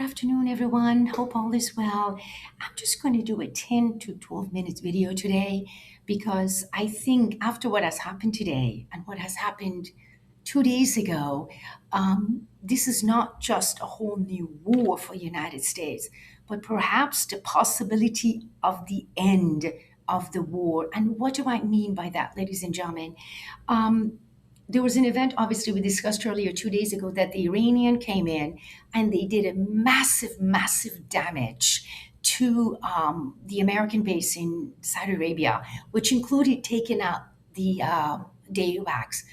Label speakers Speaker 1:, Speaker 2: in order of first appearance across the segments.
Speaker 1: afternoon, everyone. Hope all is well. I'm just going to do a 10 to 12 minutes video today because I think after what has happened today and what has happened 2 days ago, this is not just a whole new war for the United States, but perhaps the possibility of the end of the war. And what do I mean by that, ladies and gentlemen? Um, there was an event, obviously, we discussed earlier 2 days ago that the Iranian came in and they did a massive, massive damage to the American base in Saudi Arabia, which included taking out the AWACS.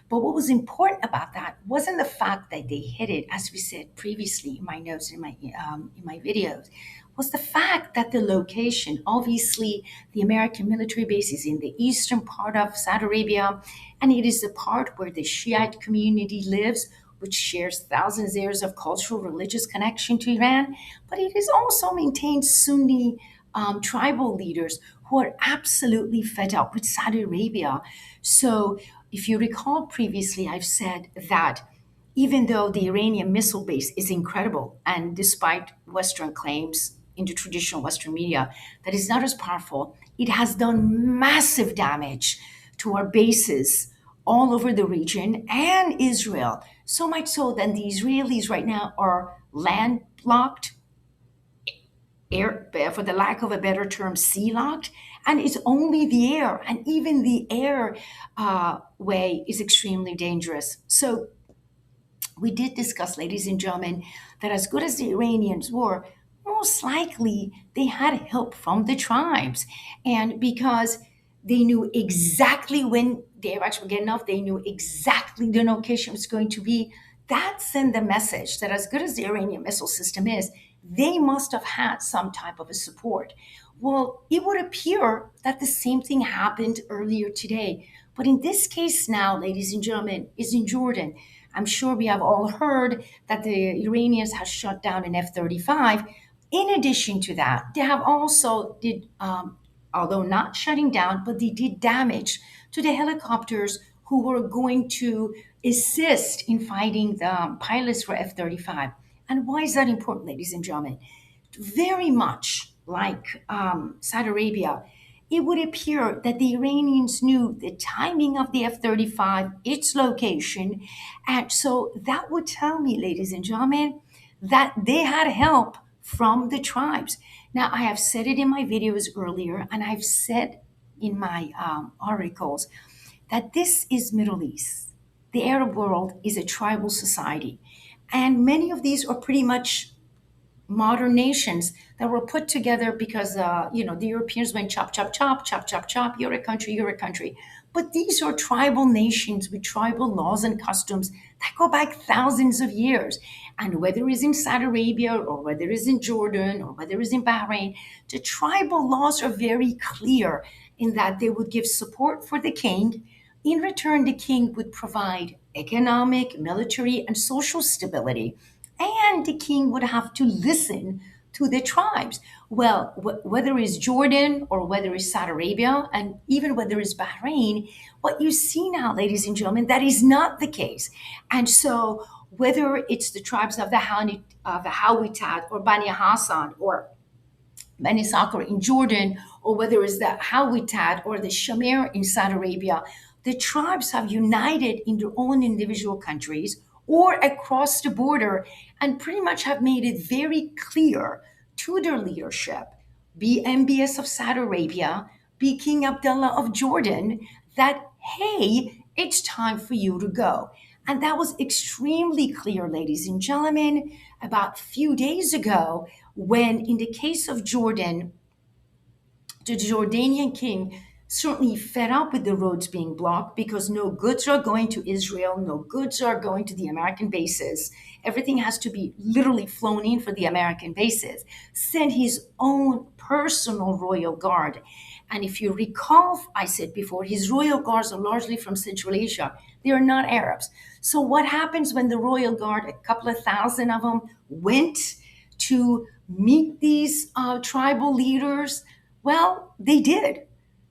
Speaker 1: But what was important about that wasn't the fact that they hit it, as we said previously in my notes in my videos, was the fact that the location, obviously, the American military base is in the eastern part of Saudi Arabia, and it is the part where the Shiite community lives, which shares thousands of years of cultural religious connection to Iran. But it is also maintains Sunni tribal leaders who are absolutely fed up with Saudi Arabia. So, if you recall previously, I've said that even though the Iranian missile base is incredible, and despite Western claims in the traditional Western media that it's not as powerful, it has done massive damage to our bases all over the region and Israel. So much so that the Israelis right now are landlocked, air, for the lack of a better term, sea locked, and it's only the air, and even the air way is extremely dangerous. So we did discuss, ladies and gentlemen, that as good as the Iranians were, most likely they had help from the tribes. And because they knew exactly when the Iraqis were getting off, they knew exactly the location was going to be. That sent the message that as good as the Iranian missile system is, they must have had some type of a support. Well, it would appear that the same thing happened earlier today. But in this case now, ladies and gentlemen, is in Jordan. I'm sure we have all heard that the Iranians have shot down an F-35. In addition to that, they have also did, although not shutting down, but they did damage to the helicopters who were going to assist in fighting the pilots for F-35. And why is that important, ladies and gentlemen? Very much like Saudi Arabia, it would appear that the Iranians knew the timing of the F 35, its location. And so that would tell me, ladies and gentlemen, that they had help from the tribes. Now, I have said it in my videos earlier, and I've said in my articles that this is Middle East. The Arab world is a tribal society. And many of these are pretty much modern nations that were put together because the Europeans went chop chop chop chop chop chop, you're a country. But these are tribal nations with tribal laws and customs that go back thousands of years. And whether it's in Saudi Arabia or whether it's in Jordan or whether it's in Bahrain, the tribal laws are very clear in that they would give support for the king. In return, the king would provide economic, military, and social stability, and the king would have to listen to the tribes. Well, whether it's Jordan or whether it's Saudi Arabia, and even whether it's Bahrain, what you see now, ladies and gentlemen, that is not the case. And so, whether it's the tribes of the Hawitat or Bani Hassan or Bani Sakr in Jordan, or whether it's the Hawitat or the Shamir in Saudi Arabia, the tribes have united in their own individual countries or across the border and pretty much have made it very clear to their leadership, be MBS of Saudi Arabia, be King Abdullah of Jordan, that, hey, it's time for you to go. And that was extremely clear, ladies and gentlemen, about a few days ago when, in the case of Jordan, the Jordanian king certainly fed up with the roads being blocked because no goods are going to Israel, no goods are going to the American bases. Everything has to be literally flown in for the American bases. Sent his own personal royal guard. And if you recall, I said before, his royal guards are largely from Central Asia. They are not Arabs. So what happens when the royal guard, a couple of thousand of them, went to meet these tribal leaders? Well, they did.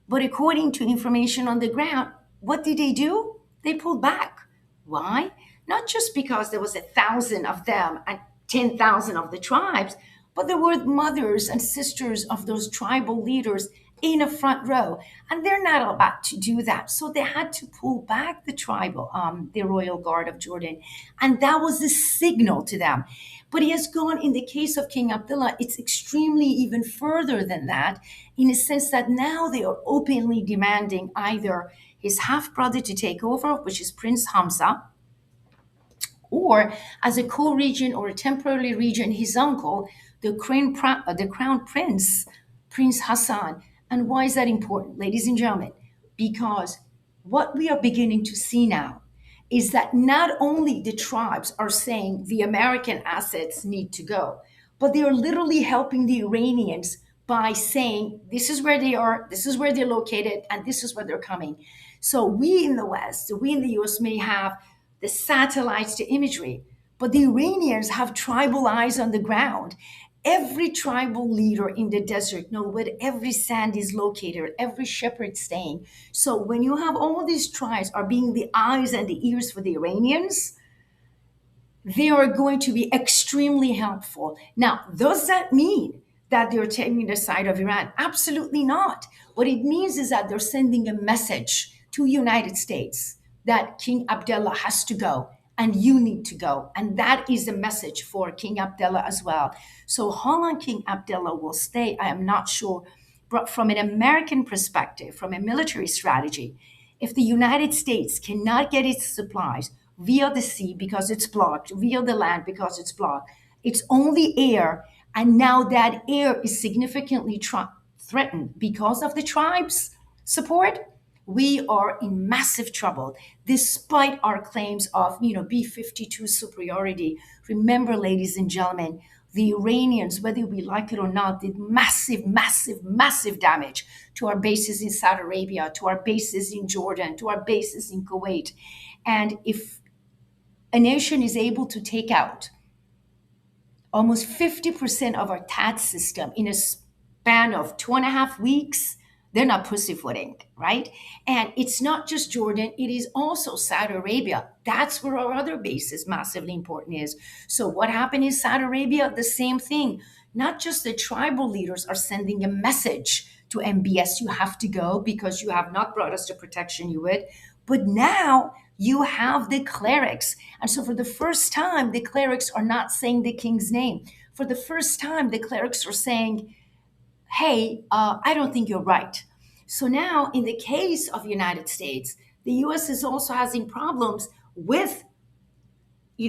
Speaker 1: But according to information on the ground, what did they do? They pulled back. Why? Not just because there was 1,000 of them and 10,000 of the tribes, but there were mothers and sisters of those tribal leaders in a front row, and they're not about to do that. So they had to pull back the royal guard of Jordan, and that was the signal to them. But he has gone, in the case of King Abdullah, it's extremely even further than that, in a sense that now they are openly demanding either his half brother to take over, which is Prince Hamza, or as a co-regent or a temporary regent, his uncle, the crown prince, Prince Hassan. And why is that important, ladies and gentlemen? Because what we are beginning to see now is that not only the tribes are saying the American assets need to go, but they are literally helping the Iranians by saying this is where they are, this is where they're located, and this is where they're coming. So we in the West, we in the US may have the satellites, the imagery, but the Iranians have tribal eyes on the ground. Every tribal leader in the desert know where every sand is located, every shepherd staying. So when you have all these tribes are being the eyes and the ears for the Iranians, they are going to be extremely helpful. Now, does that mean that they're taking the side of Iran? Absolutely not. What it means is that they're sending a message to United States that King Abdullah has to go and you need to go. And that is a message for King Abdullah as well. So how long King Abdullah will stay, I am not sure. But from an American perspective, from a military strategy, if the United States cannot get its supplies via the sea because it's blocked, via the land because it's blocked, it's only air. And now that air is significantly threatened because of the tribes' support. We are in massive trouble despite our claims of B-52 superiority. Remember, ladies and gentlemen, the Iranians, whether we like it or not, did massive, massive, massive damage to our bases in Saudi Arabia, to our bases in Jordan, to our bases in Kuwait. And if a nation is able to take out almost 50% of our tax system in a span of 2.5 weeks, they're not pussyfooting, right? And it's not just Jordan, it is also Saudi Arabia. That's where our other base is massively important is. So what happened in Saudi Arabia? The same thing. Not just the tribal leaders are sending a message to MBS, you have to go because you have not brought us the protection you would. But now you have the clerics. And so for the first time, the clerics are not saying the king's name. For the first time, the clerics are saying, hey, I don't think you're right. So now, in the case of the United States, the U.S. is also having problems with,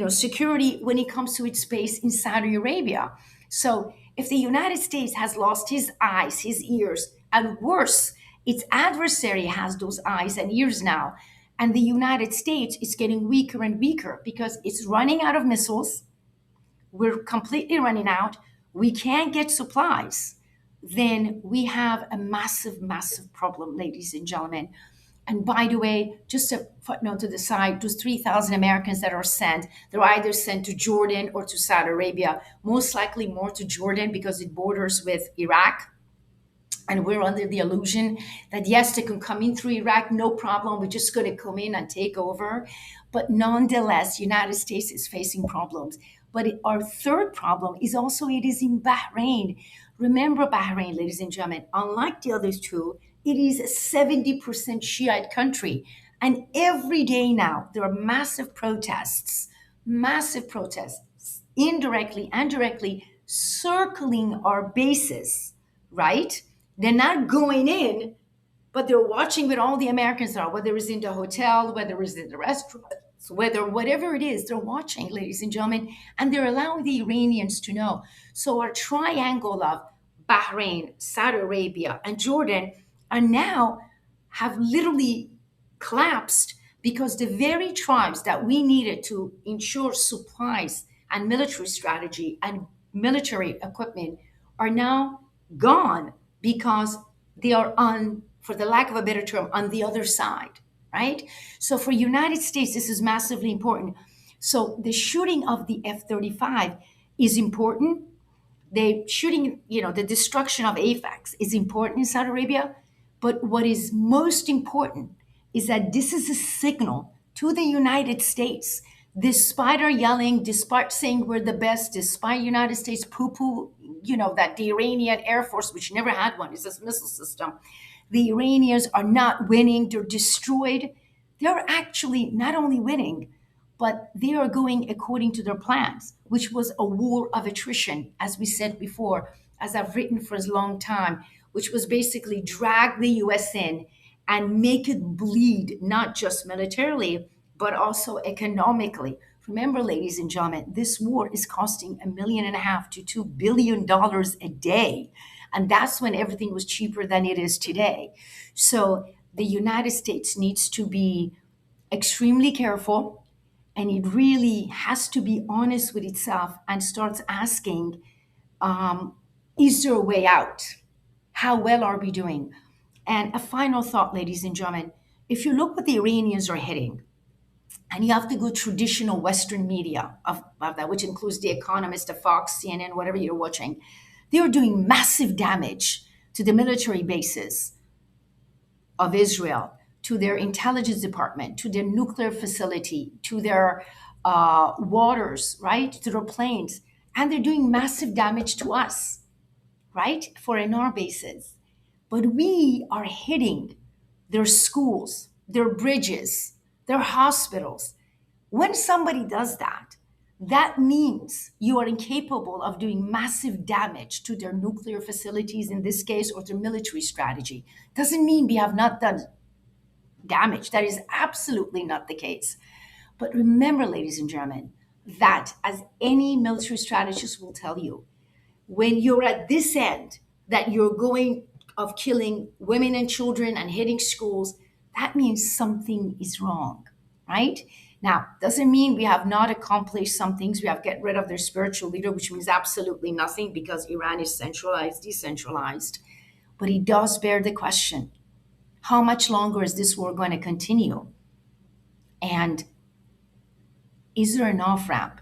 Speaker 1: security when it comes to its base in Saudi Arabia. So if the United States has lost his eyes, his ears, and worse, its adversary has those eyes and ears now, and the United States is getting weaker and weaker because it's running out of missiles. We're completely running out. We can't get supplies. Then we have a massive, massive problem, ladies and gentlemen. And by the way, just a footnote to the side, those 3,000 Americans that are sent, they're either sent to Jordan or to Saudi Arabia, most likely more to Jordan because it borders with Iraq. And we're under the illusion that yes, they can come in through Iraq, no problem. We're just going to come in and take over. But nonetheless, United States is facing problems. But our third problem is also it is in Bahrain. Remember Bahrain, ladies and gentlemen, unlike the other two, it is a 70% Shiite country. And every day now, there are massive protests, indirectly and directly circling our bases, right? They're not going in, but they're watching where all the Americans are, whether it's in the hotel, whether it's in the restaurants, whether whatever it is, they're watching, ladies and gentlemen, and they're allowing the Iranians to know. So our triangle of Bahrain, Saudi Arabia, and Jordan are now have literally collapsed because the very tribes that we needed to ensure supplies and military strategy and military equipment are now gone because they are on, for the lack of a better term, on the other side, right? So for United States, this is massively important. So the shooting of the F-35 is important. The shooting, the destruction of AFAX is important in Saudi Arabia. But what is most important is that this is a signal to the United States despite our yelling, despite saying we're the best, despite United States poo-poo, that the Iranian Air Force, which never had one, is this missile system, the Iranians are not winning, they're destroyed. They're actually not only winning, but they are going according to their plans, which was a war of attrition, as we said before, as I've written for a long time, which was basically drag the US in and make it bleed, not just militarily, but also economically. Remember, ladies and gentlemen, this war is costing $1.5 to $2 billion a day. And that's when everything was cheaper than it is today. So the United States needs to be extremely careful, and it really has to be honest with itself and starts asking, um, is there a way out? How well are we doing? And a final thought, ladies and gentlemen, if you look what the Iranians are hitting, and you have to go traditional Western media of that, which includes The Economist, the Fox, CNN, whatever you're watching, they are doing massive damage to the military bases of Israel, to their intelligence department, to their nuclear facility, to their waters, right, to their planes, and they're doing massive damage to us, right, for in our bases. But we are hitting their schools, their bridges, their hospitals. When somebody does that, that means you are incapable of doing massive damage to their nuclear facilities in this case, or their military strategy. Doesn't mean we have not done damage. That is absolutely not the case. But remember, ladies and gentlemen, that as any military strategist will tell you, when you're at this end, that you're going of killing women and children and hitting schools, that means something is wrong, right? Now, doesn't mean we have not accomplished some things. We have get rid of their spiritual leader, which means absolutely nothing because Iran is centralized, decentralized. But it does bear the question, how much longer is this war going to continue? And is there an off ramp?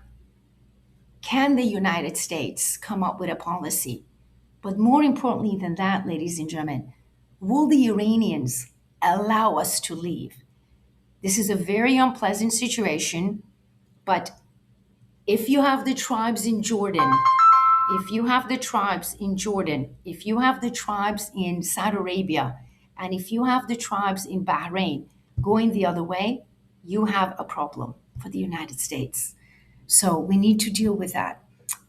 Speaker 1: Can the United States come up with a policy? But more importantly than that, ladies and gentlemen, will the Iranians allow us to leave? This is a very unpleasant situation, but if you have the tribes in Jordan, if you have the tribes in Jordan, if you have the tribes in Saudi Arabia, and if you have the tribes in Bahrain going the other way, you have a problem for the United States. So we need to deal with that.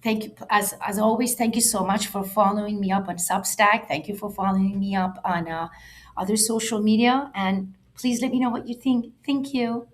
Speaker 1: Thank you. As always, thank you so much for following me up on Substack. Thank you for following me up on other social media. And please let me know what you think. Thank you.